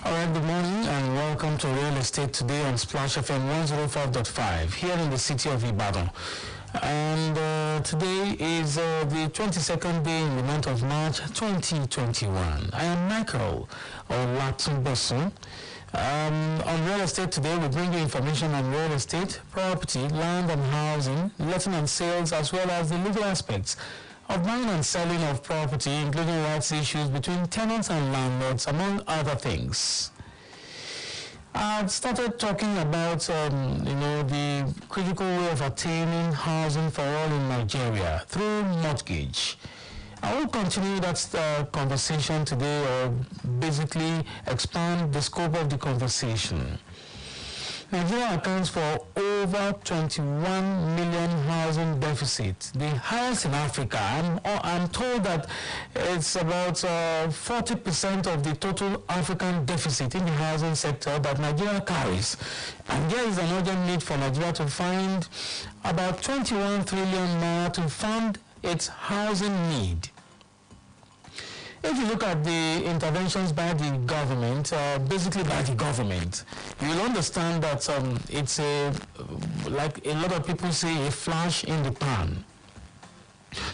All right, good morning and welcome to Real Estate Today on Splash FM 105.5 here in the city of Ibadan. And today is the 22nd day in the month of March 2021. I am Michael Olatunbosun. On Real Estate Today, we bring you information on real estate, property, land and housing, letting and sales, as well as the legal aspects of buying and selling of property, including rights issues between tenants and landlords, among other things. I've started talking about, the critical way of attaining housing for all in Nigeria through mortgage. I will continue that conversation today, or basically expand the scope of the conversation. Nigeria accounts for over 21 million housing deficit, the highest in Africa. I'm told that it's about 40% of the total African deficit in the housing sector that Nigeria carries. And there is an urgent need for Nigeria to find about 21 trillion naira to fund its housing need. If you look at the interventions by the government, basically by the government, you'll understand that it's like a lot of people say, a flash in the pan.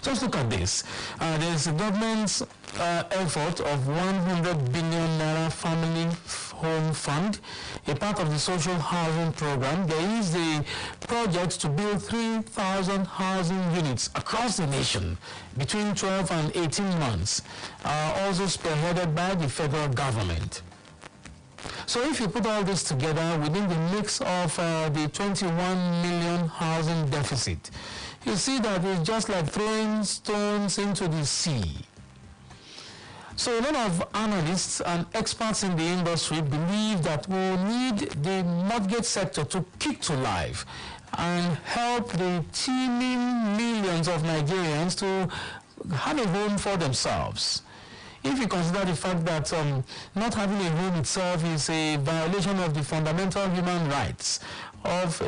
Just look at this. There's a government's effort of 100 billion naira family home fund, a part of the social housing program. There is the project to build 3,000 housing units across the nation between 12 and 18 months, also spearheaded by the federal government. So if you put all this together within the mix of the 21 million housing deficit, you see that it's just like throwing stones into the sea. So a lot of analysts and experts in the industry believe that we will need the mortgage sector to kick to life and help the teeming millions of Nigerians to have a home for themselves. If you consider the fact that not having a home itself is a violation of the fundamental human rights of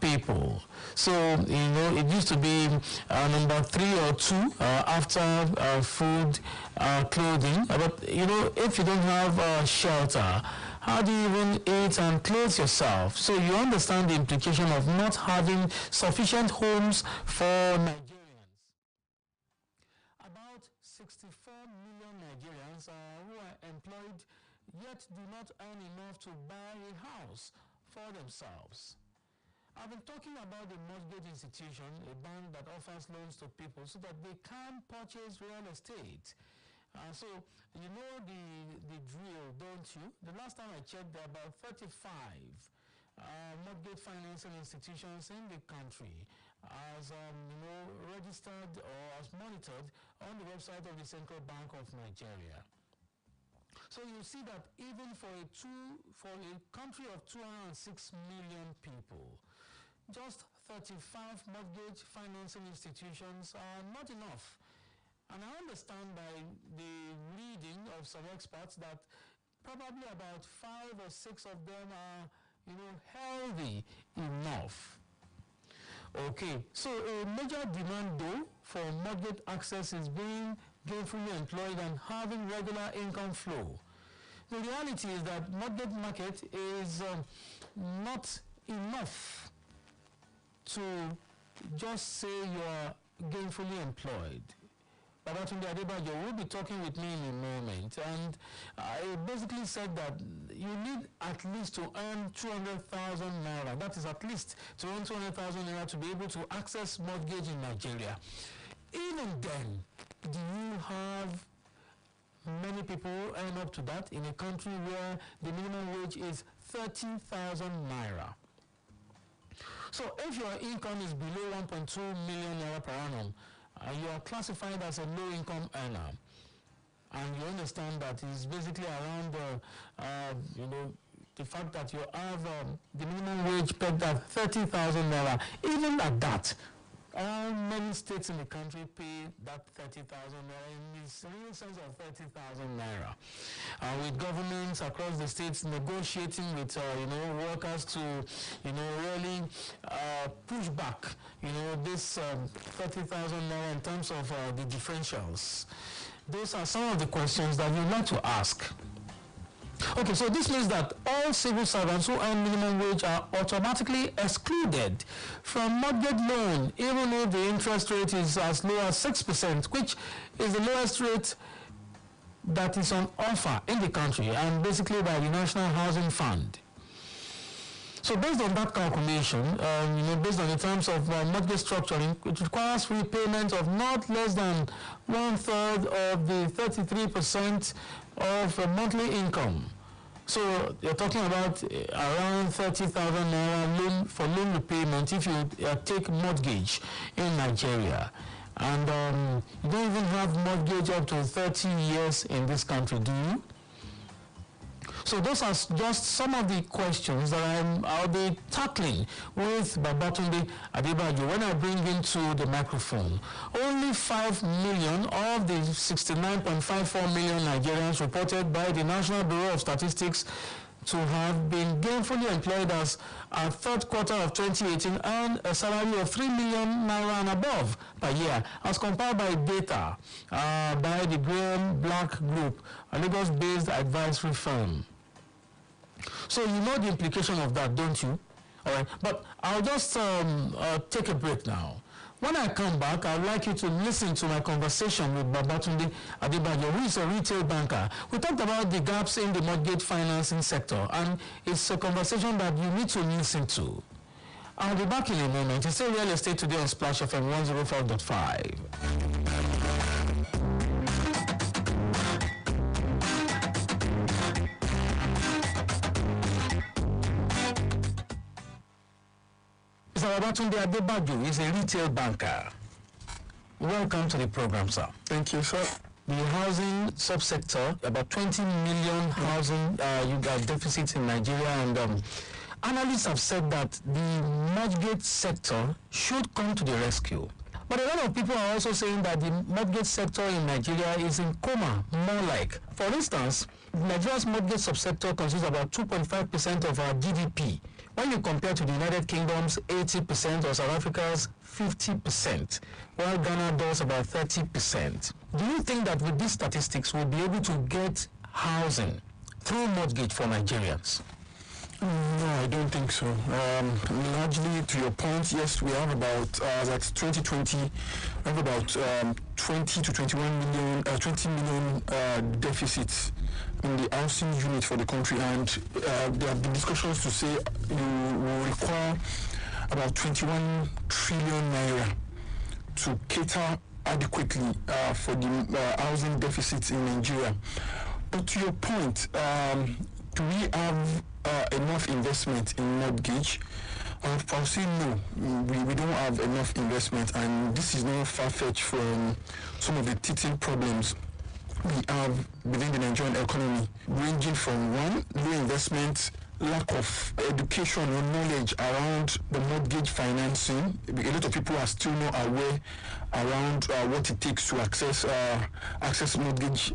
people. So, it used to be number 3 or 2 after food, clothing. But, if you don't have shelter, how do you even eat and clothe yourself? So you understand the implication of not having sufficient homes for Nigerians. About 64 million Nigerians who are employed yet do not earn enough to buy a house for themselves. I've been talking about the mortgage institution, a bank that offers loans to people so that they can purchase real estate. So you know the drill, don't you? The last time I checked, there are about 35 mortgage financing institutions in the country, as registered or as monitored on the website of the Central Bank of Nigeria. So you see that even for a country of 206 million people, just 35 mortgage financing institutions are not enough. And I understand by the reading of some experts that probably about 5 or 6 of them are, healthy enough. Okay, so a major demand though for mortgage access is being gainfully employed and having regular income flow. The reality is that mortgage market is not enough to just say you're gainfully employed. Babatunde Adebayo will be talking with me in a moment, and I basically said that you need at least to earn 200,000 naira. That is at least to earn 200,000 naira to be able to access mortgage in Nigeria. Even then, do you have many people earn up to that in a country where the minimum wage is 30,000 naira? So if your income is below 1.2 million naira per annum, you are classified as a low-income earner, and you understand that it's basically around the fact that you have the minimum wage pegged at 30,000 naira. Even at that, many states in the country pay that 30,000 naira in this real sense of 30,000 naira. With governments across the states negotiating with workers to really push back this 30,000 naira in terms of the differentials. Those are some of the questions that we'd like to ask. Okay, so this means that all civil servants who earn minimum wage are automatically excluded from mortgage loan, even if the interest rate is as low as 6%, which is the lowest rate that is on offer in the country, and basically by the National Housing Fund. So based on that calculation, based on the terms of mortgage structuring, it requires repayment of not less than 1/3 of the 33% of monthly income. So you're talking about around 30,000 naira for loan repayment if you take mortgage in Nigeria. And you don't even have mortgage up to 30 years in this country, do you? So those are just some of the questions that I'll be tackling with Babatunde Adebayo when I bring him to the microphone. Only 5 million of the 69.54 million Nigerians reported by the National Bureau of Statistics to have been gainfully employed as at third quarter of 2018 earned a salary of 3 million naira and above per year, as compared by data by the Graham Black Group, a Lagos-based advisory firm. So you know the implication of that, don't you? All right, but I'll just take a break now. When I come back, I'd like you to listen to my conversation with Babatunde Adebayo, who is a retail banker. We talked about the gaps in the mortgage financing sector, and it's a conversation that you need to listen to. I'll be back in a moment. It's still Real Estate Today on Splash FM 105.5. Mr. Babatunde Adebayo is a retail banker. Welcome to the program, sir. Thank you, sir. The housing subsector, about 20 million housing you got deficits in Nigeria, and analysts have said that the mortgage sector should come to the rescue. But a lot of people are also saying that the mortgage sector in Nigeria is in coma, more like. For instance, Nigeria's mortgage subsector consists about 2.5% of our GDP. When you compare to the United Kingdom's 80% or South Africa's 50%, while Ghana does about 30%. Do you think that with these statistics we'll be able to get housing through mortgage for Nigerians? No, I don't think so. Largely to your point, yes, we have about, that's 2020, we have about 20 to 21 million, 20 million deficits in the housing unit for the country, and there have been discussions to say you will require about 21 trillion naira to cater adequately for the housing deficits in Nigeria. But to your point, do we have enough investment in mortgage? I'll say no. We don't have enough investment, and this is not far-fetched from some of the teething problems we have within the Nigerian economy, ranging from one, low investment, lack of education or knowledge around the mortgage financing. A lot of people are still not aware around what it takes to access mortgage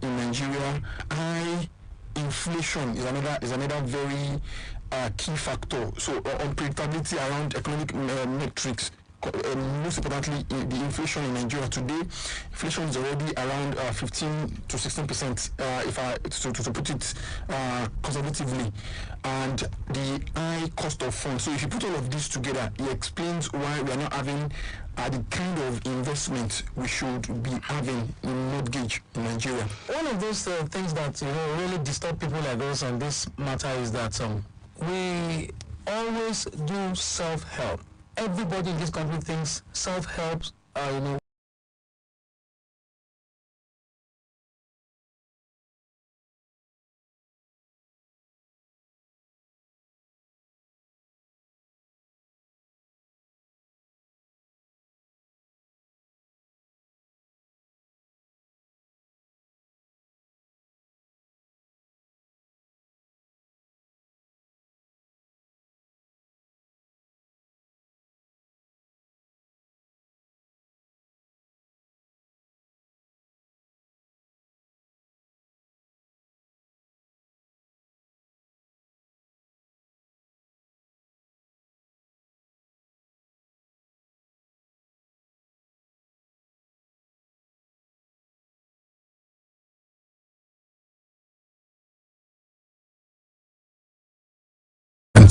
in Nigeria. High inflation is another very key factor. So unpredictability around economic metrics. Most importantly, the inflation in Nigeria today, inflation is already around 15 to 16%, if I to put it conservatively, and the high cost of funds. So if you put all of this together, it explains why we are not having the kind of investment we should be having in mortgage in Nigeria. One of those things that really disturb people like us on this matter is that we always do self-help. Everybody in this country thinks self-help,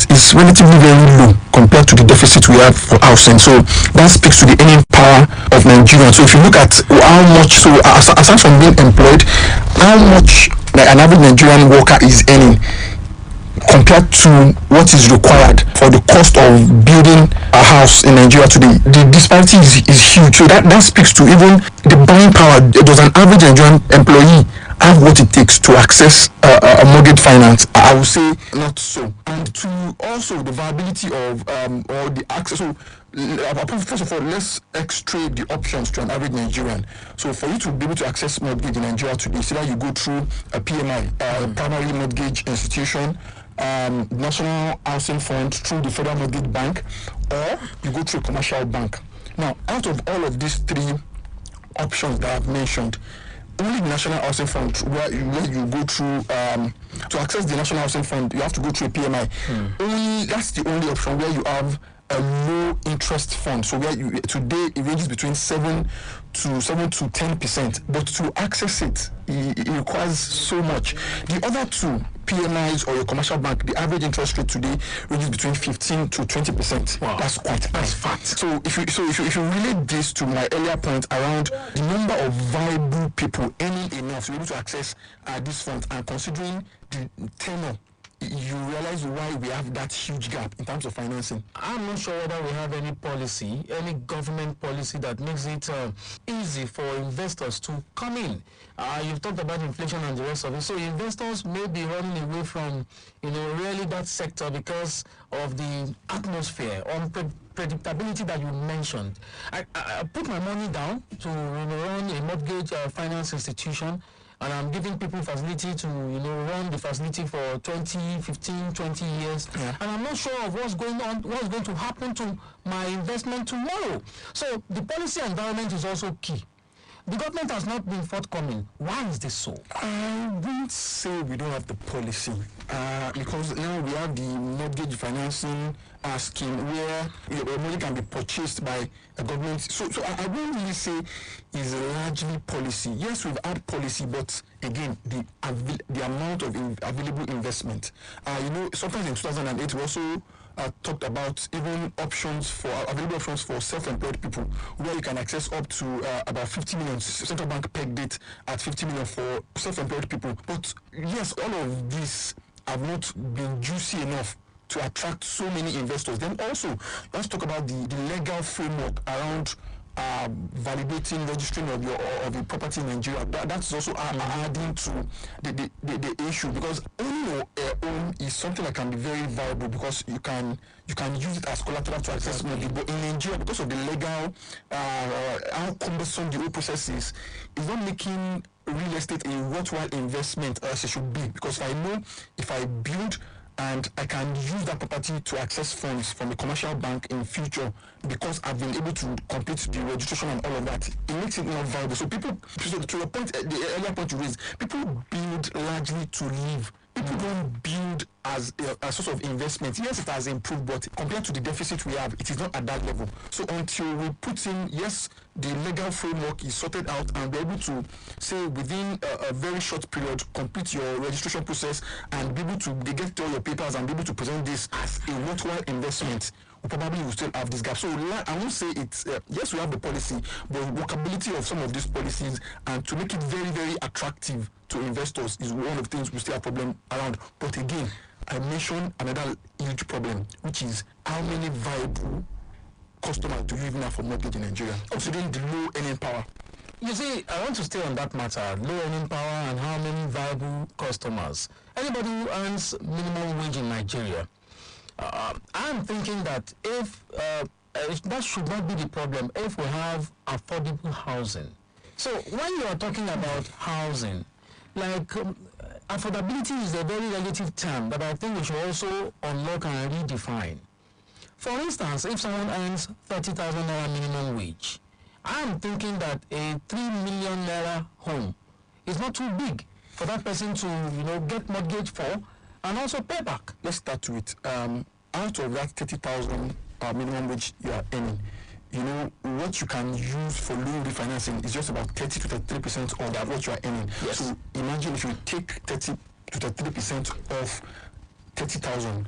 interest is relatively very low compared to the deficit we have for housing. So that speaks to the earning power of Nigerians. So if you look at how much, so aside from being employed, how much like an average Nigerian worker is earning compared to what is required for the cost of building a house in Nigeria today, the disparity is huge. So that speaks to even the buying power. Does an average Nigerian employee have what it takes to access a mortgage finance? I would say not so. And to also the viability of or the access. So first of all, let's extract the options to an average Nigerian. So for you to be able to access mortgage in Nigeria today, so that you go through a PMI, primary mortgage institution, National Housing Fund through the Federal Mortgage Bank, or you go through a commercial bank. Now, out of all of these three options that I've mentioned, only the National Housing Fund, where you go through to access the National Housing Fund, you have to go through a PMI. Only that's the only option where you have a low interest fund. So where you today it ranges between 7 to 10%, but to access it requires so much. The other two, PMIs or your commercial bank, the average interest rate today ranges between 15 to 20%. Wow. That's fat. So if you relate this to my earlier point around the number of viable people earning enough to be able to access these funds, and considering the tenor, you realize why we have that huge gap in terms of financing. I'm not sure whether we have any policy, any government policy that makes it easy for investors to come in. You've talked about inflation and the rest of it. So investors may be running away from, really that sector because of the atmosphere, unpredictability that you mentioned. I put my money down to run a mortgage finance institution, and I'm giving people facility to, run the facility for 20, 15, 20 years. Yeah. And I'm not sure of what's going to happen to my investment tomorrow. So the policy environment is also key. The government has not been forthcoming. Why is this so? I wouldn't say we don't have the policy, because now we have the mortgage financing scheme where your money can be purchased by a government. So I wouldn't really say it's largely policy. Yes, we've had policy, but again, the amount of available investment. Sometimes in 2008 we also talked about even available options for self-employed people, where you can access up to about 50 million. Central bank pegged it at 50 million for self-employed people. But yes, all of these have not been juicy enough to attract so many investors. Then also, let's talk about the legal framework around validating, registering of your property in Nigeria. That's also adding to the issue, because owning your own is something that can be very viable, because you can use it as collateral to access money. But in Nigeria, because of the legal how cumbersome the whole process is, it's not making real estate a worthwhile investment as it should be. Because I know if I build and I can use that property to access funds from the commercial bank in future, because I've been able to complete the registration and all of that, it makes it more viable. So people, to your point, the earlier point you raised, people build largely to live. People don't build as a source of investment. Yes, it has improved, but compared to the deficit we have, it is not at that level. So until we put in, yes, the legal framework is sorted out, and we're able to say within a very short period, complete your registration process and be able to get all your papers and be able to present this as a worthwhile investment, we probably will still have this gap. So I won't say it's, yes, we have the policy, but workability of some of these policies and to make it very, very attractive to investors is one of the things we still have problem around. But again, I mentioned another huge problem, which is how many viable customers do you even have for mortgage in Nigeria, considering the low earning power? You see, I want to stay on that matter, low earning power and how many viable customers. Anybody who earns minimum wage in Nigeria, I'm thinking that if that should not be the problem if we have affordable housing. So when you are talking about housing, like affordability is a very relative term that I think we should also unlock and redefine. For instance, if someone earns 30,000 naira minimum wage, I'm thinking that a 3 million naira home is not too big for that person to get mortgage for and also pay back. Let's start with out of that 30,000 minimum wage you are earning, what you can use for loan refinancing is just about 30 to 33% of what you are earning. Yes. So imagine if you take 30 to 33% of 30,000,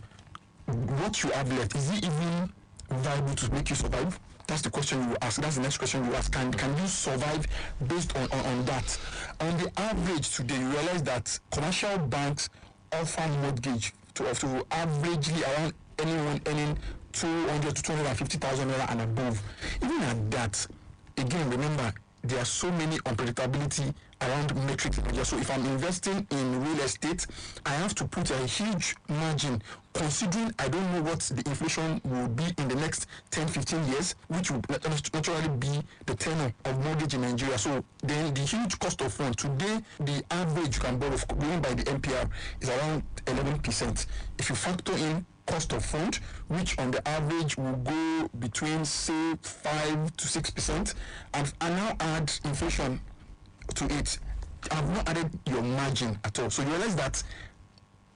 what you have left, is it even viable to make you survive? That's the question you ask. That's the next question you ask. Can you survive based on that? On the average today, you realize that commercial banks offer mortgage to averagely around anyone earning 200 to 250,000 naira and above. Even at that, again, remember, there are so many unpredictability around metrics. So if I'm investing in real estate, I have to put a huge margin, considering I don't know what the inflation will be in the next 10, 15 years, which will naturally be the tenor of mortgage in Nigeria. So then the huge cost of funds. Today, the average you can borrow going by the MPR is around 11%. If you factor in cost of fund, which on the average will go between say 5 to 6%, and now add inflation to it, I've not added your margin at all. So you realize that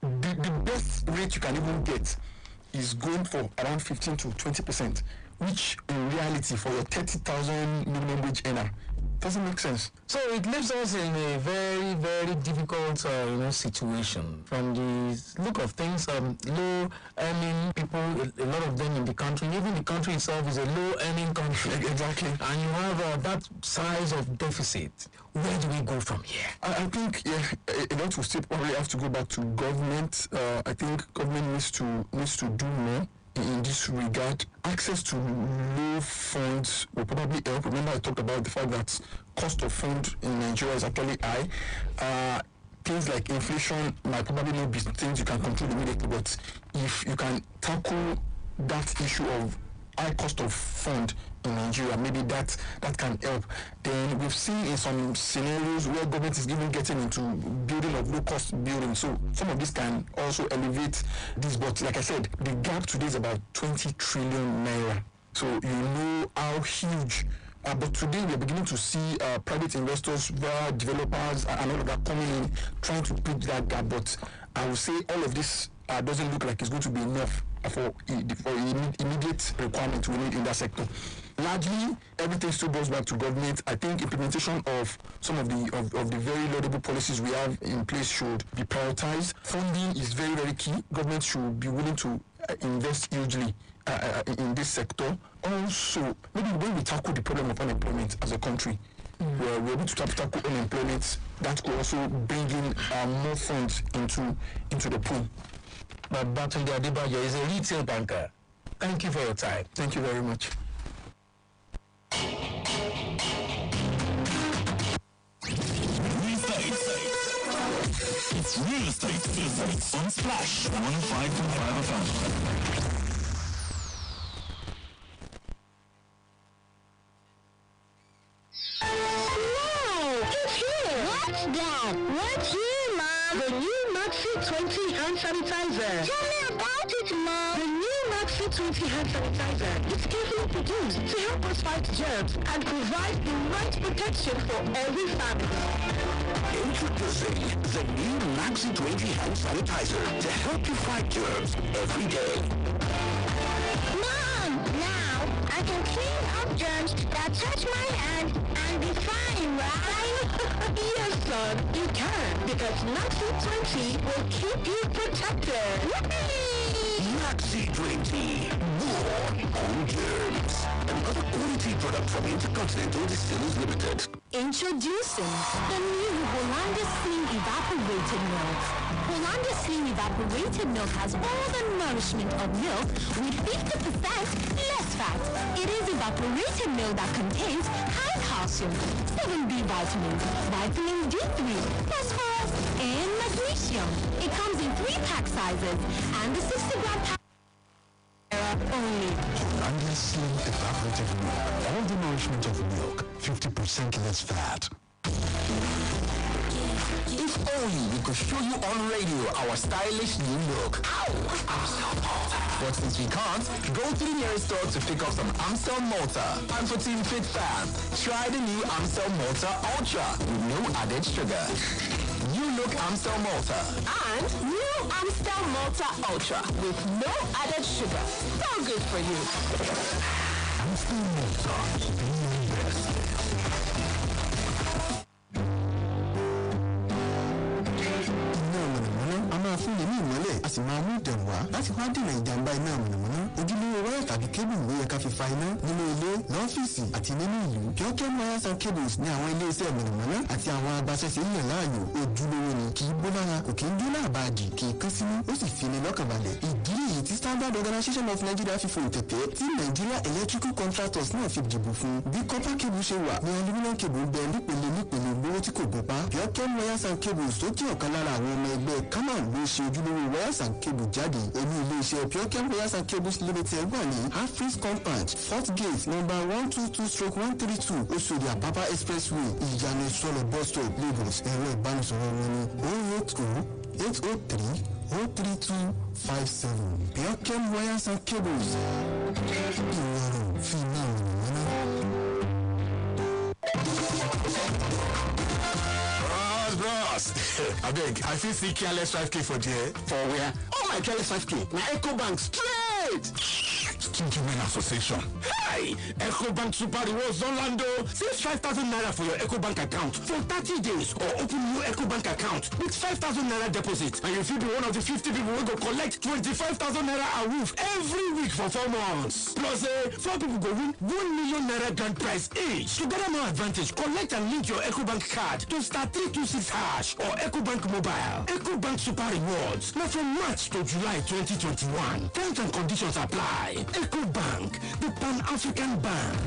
the best rate you can even get is going for around 15 to 20%, which in reality for your 30,000 minimum wage earner doesn't make sense. So it leaves us in a very, very difficult situation. From the look of things, low earning people, a lot of them in the country, even the country itself is a low earning country. Exactly. And you have that size of deficit. Where do we go from here? I think a lot will still probably have to go back to government. I think government needs to do more in this regard. Access to low funds will probably help. Remember, I talked about the fact that cost of fund in Nigeria is actually high. Things like inflation might probably not be things you can control immediately, but if you can tackle that issue of high cost of fund in Nigeria, maybe that can help. Then we've seen in some scenarios where government is even getting into building of low-cost buildings. So some of this can also elevate this. But like I said, the gap today is about 20 trillion naira. So you know how huge. But today we are beginning to see private investors, developers, and all of that coming in, trying to bridge that gap. But I will say all of this doesn't look like it's going to be enough for immediate requirement we need in that sector. Largely, everything still goes back to government. I think implementation of some of the very laudable policies we have in place should be prioritized. Funding is very, very key. Government should be willing to invest hugely in this sector. Also, maybe when we tackle the problem of unemployment as a country, we're able to tackle unemployment, that could also bring in more funds into the pool. But Batunde Adebayo is a retail banker. Thank you for your time. Thank you very much. It's Real Estate Visits on Splash 105.5 FM. What's here, Mom? The new Maxi 20 hand sanitizer. Tell me about it, Mom. The new Maxi 20 hand sanitizer is carefully produced to help us fight germs and provide the right protection for every family. Introducing the new Maxi 20 hand sanitizer to help you fight germs every day. Mom, now I can clean up germs that touch my hand and be fine, right? Yes, son, you can, because Maxi 20 will keep you protected. Maxi 20, more on germs. Another quality product from Intercontinental Distillers Limited. Introducing the new Hollandia Slim Evaporated Milk. Hollandia Slim Evaporated Milk has all the nourishment of milk with 50% less fat. It is evaporated milk that contains high calcium, 7B vitamins, vitamin D3, phosphorus, and magnesium. It comes in 3-pack sizes and the 60-gram pack only. Hollandia Slim Evaporated Milk. All the nourishment of milk, 50% less fat. If only we could show you on radio our stylish new look. Amstel Malta. But since we can't, go to the nearest store to pick up some Amstel Malta. And for Team Fit fans, try the new Amstel Malta Ultra with no added sugar. New look Amstel Malta. And new Amstel Malta Ultra with no added sugar. So good for you. Amstel Malta. Be your best. I'm not fún ní ìmọ́lẹ̀ a sì máa mú ìdẹ̀rù wá láti wá dènà ìjàmbá iná mọ̀nàmọ́ná. ojúlówó wáyà tàbí kébù ló yẹ ká fi fa iná nínú ilé, lọ́fíìsì àti nínú ìlú. Pure wires and cables ní àwọn ilé-iṣẹ́ mọ̀nàmọ́ná àti àwọn agbaṣẹ́ṣe yàn láàyò. Ojúlówó ni, kì í bó lára, kò kì í dún láàbàdì, kì í kán sínú, ó sì fi ni lọ́kàn balẹ̀. Ìdí èyí tí Standard Organization of Nigeria fi fòun tẹ̀tẹ̀ tí Nigeria Electrical Contractors náà fi dìbò fún. Bí copper cable ṣe wà ní aluminium cable bẹ nípele lówó tí kò gùn pa. Pure wires and cables tó jẹ́ ọ̀kan lára àwọn ọmọ ẹgbẹ́ Kaman ló ṣe ojúlówó wires and cable jáde. Olú ilé-iṣẹ́ Pure wires and cables limited wà ní Afris Compound, Fort Gate, number 122/132, Oṣòdì Àpápá Expressway, Ìyànà Ìsọ̀lọ̀ bus stop, Lagos. Ẹ̀rọ ìbánisọ̀rọ̀ wọn ni 080-803-03257. Pure wires and cables. Ìrọ̀rùn fi náà Bros, abeg, I fit see careless 5k for there. For where? Oh my careless 5k. Na EcoBank straight. Gentlemen Association. Hey! EcoBank Super Rewards Orlando. Save 5,000 naira for your EcoBank account for 30 days or open new EcoBank account with 5,000 naira deposit and you fit be one of the 50 people who go collect 25,000 naira awoof every week for 4 months. Plus, 4 people go win 1 million naira grand prize each. To get more advantage, collect and link your EcoBank card to *326# or EcoBank Mobile. EcoBank Super Rewards. Now from March to July 2021. Terms and conditions apply. EcoBank, the Pan-African Bank.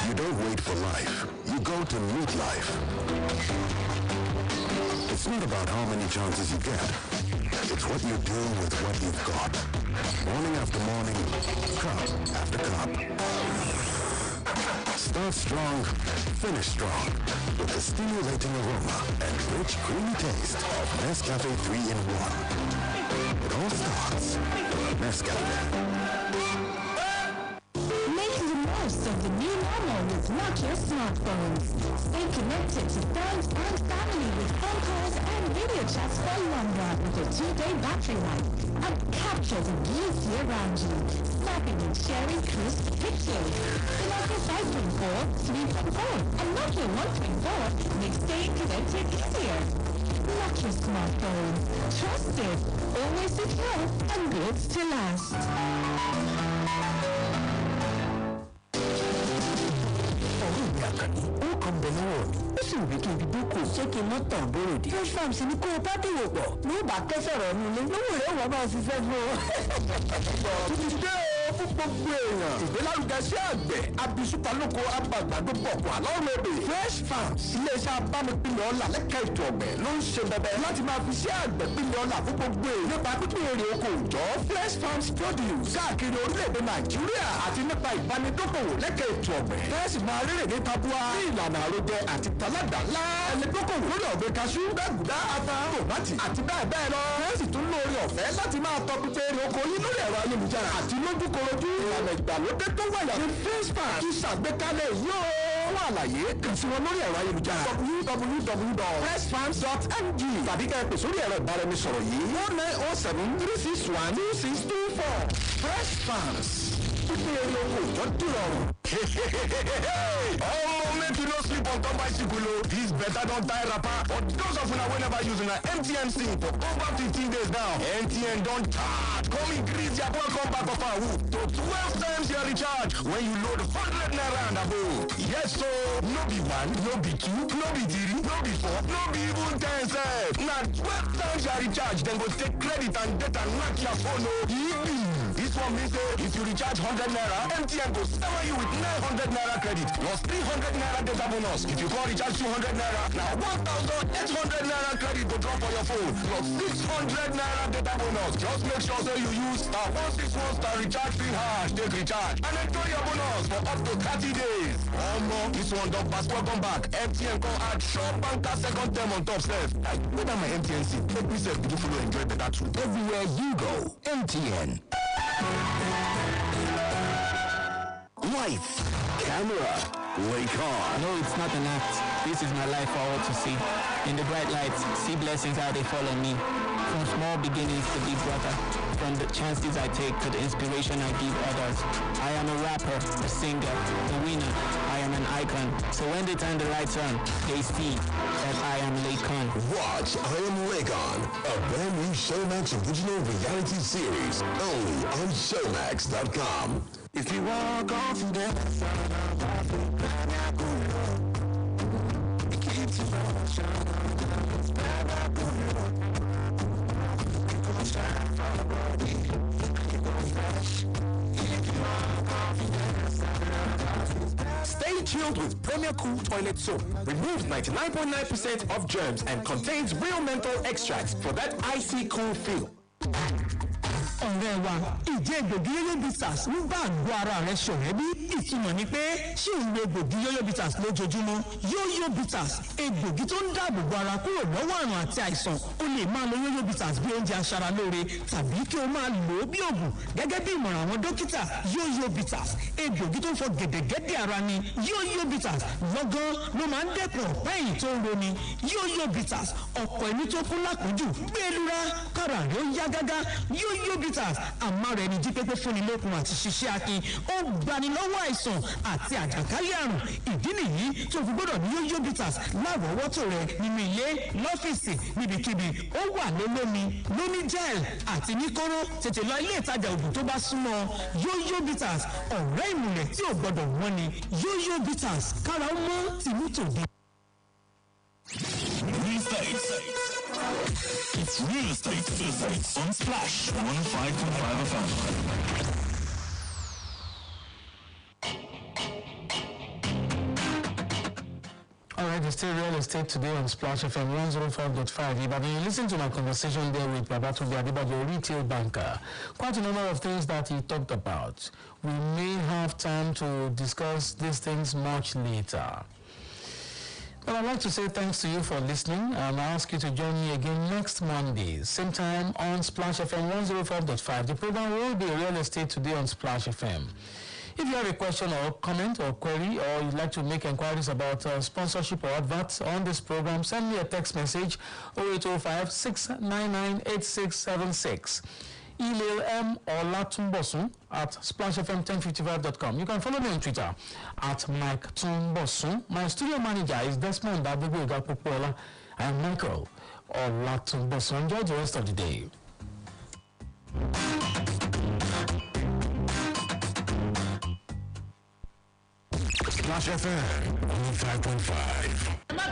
You don't wait for life. You go to meet life. It's not about how many chances you get. It's what you do with what you've got. Morning after morning, cup after cup. Start strong, finish strong with the stimulating aroma and rich, creamy taste of Nescafe 3-in-1. It all starts with Nescafe. Make the most of the new normal with Nokia smartphones. Stay connected to friends and family with phone calls and video chats for longer with a 2-day battery life. And capture the beauty around you, snapping and sharing crisp pictures. The Nokia 5.4, 3.4, and Nokia 1.4 makes staying connected easier. Nokia smartphones. Trusted, always secure, and built to last. Ó kàn bẹ̀ lọ́wọ́ mi. Ó sì wí kí n fi dúkùú ṣé kí n má tàn bóró dé. Fresh Farm sì ni kó o bá dòwò pọ̀. Ní ìbá kẹ́sọ̀rọ̀ mi lé. Lówó rẹ̀ wọ́n máa ṣiṣẹ́ fún ọ. Tuntun dé o fún gbogbo èèyàn. Ìgbélárugẹ sí àgbẹ̀. Abisúpalóko abàgbàdo pọ̀pọ̀ àlọ́run ebè. Fresh Farm iléeṣẹ́ abánipínlẹ̀ ọ̀la lẹ́ka ètò ọ̀gbẹ̀ ló ń ṣe bẹ̀bẹ̀ láti máa fi sí àgbẹ̀ pínlẹ̀ ọ̀la fún gbogbo èèyàn. Nípa pípín èrè oko òòjọ́ Fresh Farms produce káàkiri orílẹ̀-èdè Nàìjíríà àti nípa ìbánidókòwò lẹ́ka ètò ọ̀gbẹ̀. Fẹ́ẹ́sì máa rírè ní tabua ní ìlànà àròjẹ àti taládàá. Ẹni dókòwò lórí ọ̀gbìn kaṣú, gbàgùdá, ata, tòmátì àti bẹ́ẹ̀ bẹ́ẹ̀ lọ. Fẹ́ẹ́sì tún lórí ọ̀fẹ́ láti máa tọpinpin èrè oko yín lórí ẹ̀rọ ayélujára àti lójúkorojú. Ìlànà ìgbàlódé tó wáyà ní Fresh Farm ti ṣàgbékalẹ̀ yóò wà àlàyé kàn sí wọn lórí ẹ̀rọ ayélujára www.freshfarms.ng tàbí kẹ́ ẹ pè sórí ẹ̀rọ ìbáraẹnisọ̀rọ̀ yìí 09073612624. Fresh Farms. Pípín èrè oko ìjọ dìrọ̀rùn. Oh, make you no sleep on top bicycle. This better don't tie rapper. But those of you wey never using an MTN SIM for over 15 days now, MTN don't charge. Come increase your welcome back of our whoop to 12 times your recharge when you load 100 naira and above. Yes, so no be 1, no be 2, no be 3, no be 4, no be even 10 cents. Now 12 times your recharge, then go take credit and data and knock your phone. This one means if you recharge 100 naira, MTN go sell you with 900 naira credit plus 300 naira data bonus. If you call recharge 200 naira, now 1,800 naira credit go drop for your phone plus 600 naira data bonus. Just make sure that you use *161* recharge free hash take recharge and enjoy your bonus for up to 30 days. This one don't pass. Welcome back. MTN go add short banker second term on top self. Like whether my MTN SIM, make me self beautiful enjoy better too. Everywhere you go, MTN. Lights, camera, wake on. No, it's not an act. This is my life for all to see. In the bright lights, see blessings how they fall on me. From small beginnings to big brother. From the chances I take to the inspiration I give others. I am a rapper, a singer, a winner. I am an icon. So when they turn the lights on, they see that Watch I Am Legon, a brand new Showmax original reality series, only on Showmax.com. If you walk off from there, stay chilled with Premier Cool Toilet Soap. Removes 99.9% of germs and contains real menthol extracts for that icy cool feel. ọ̀rẹ́ wa ìjẹ́ egbògi yóyó bitters ń bá àgọ́ ara rẹ̀ ṣọ̀rẹ́ bí ìtumọ̀ ni pé ṣé ò ń lo egbògi yóyó bitters lójoojúmọ́ yóyó bitters egbògi tó ń dáàbò bo ara kúrò lọ́wọ́ àrùn àti àìsàn o lè máa lo yóyó bitters bí oúnjẹ aṣaralóore tàbí kí o máa lò ó bí oògùn gẹ́gẹ́ bí ìmọ̀ràn àwọn dókítà yóyó bitters egbògi tó ń fọ gẹ̀dẹ̀gẹ̀dẹ̀ ara ni yóyó bitters lọ́gán ló máa ń dẹ́kun ọ̀pá ẹ̀yìn tó ń roni yóyó bitters ọ̀pọ̀ ẹni tó kún lákòójù gbẹ́lúra kára rẹ̀ ó yá gágá yóyó bitters àmọ́ rẹ̀ ní jí pépé fúnni lókun àti ṣiṣẹ́ akin ó gbani lọ́wọ́ àìsàn àti àjàkálẹ̀ àrùn ìdí nìyí tó fi gbọ́dọ̀ ní yóyó bitters lárọ̀ọ́wọ́tò rẹ̀ nínú ilé lọ́fíìsì níbikíbi ó wà lólómi lóní gel àti ní kóró tètè lọ ilé ìtajà òògùn tó bá súnmọ́ yóyó bitters ọ̀rẹ́ ìmùlẹ̀ tí ò gbọ́dọ̀ wọ́n ni yóyó bitters kára ó mọ́ tìmútòdì. It's Real Estate on Splash 105.5 FM. Alright, it's still Real Estate today on Splash FM 105.5. But you listen to my conversation there with Babatunde Adebayo, retail banker. Quite a number of things that he talked about. We may have time to discuss these things much later. Well, I'd like to say thanks to you for listening, and I ask you to join me again next Monday, same time on Splash FM 105.5. The program will be Real Estate today on Splash FM. If you have a question or comment or query, or you'd like to make inquiries about sponsorship or adverts on this program, send me a text message 0805 699 8676. Email Olatunbosun at splashfm1055.com. You can follow me on Twitter at Mike Tunbosun. My studio manager is Desmond Abubuga Popola. I am Michael Olatunbosun. Enjoy the rest of the day. Splash FM 105.5.